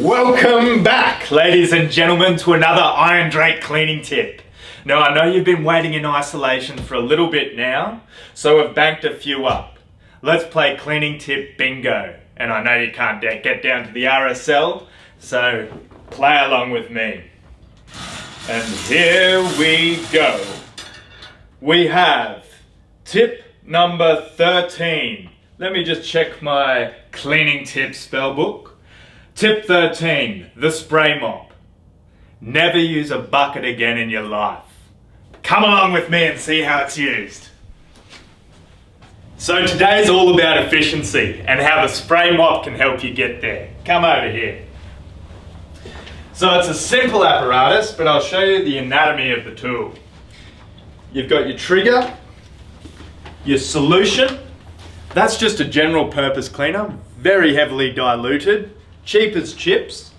Welcome back, ladies and gentlemen, to another IronDrake cleaning tip. Now, I know you've been waiting in isolation for a little bit now, so I've banked a few up. Let's play cleaning tip bingo. And I know you can't get down to the RSL, so play along with me. And here we go. We have tip number 13. Let me just check my cleaning tip spell book. Tip 13, the spray mop. Never use a bucket again in your life. Come along with me and see how it's used. So today's all about efficiency and how the spray mop can help you get there. Come over here. So it's a simple apparatus, but I'll show you the anatomy of the tool. You've got your trigger, your solution. That's just a general purpose cleaner, very heavily diluted, cheap as chips.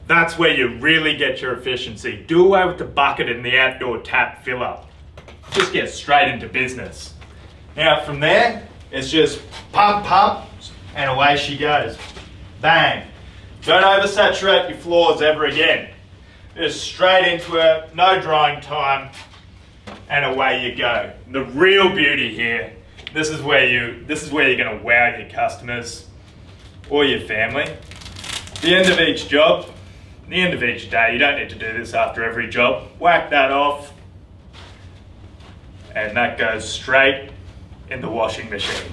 That's where you really get your efficiency. Do away with the bucket and the outdoor tap filler. Just get straight into business. Now from there, it's just pump, pump, and away she goes. Bang. Don't oversaturate your floors ever again. Just straight into it, no drying time, and away you go. The real beauty here, this is where you're going to wow your customers or your family. The end of each job, the end of each day, you don't need to do this after every job. Whack that off, and that goes straight in the washing machine.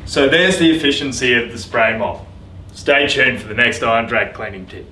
So there's the efficiency of the spray mop. Stay tuned for the next IronDrake cleaning tip.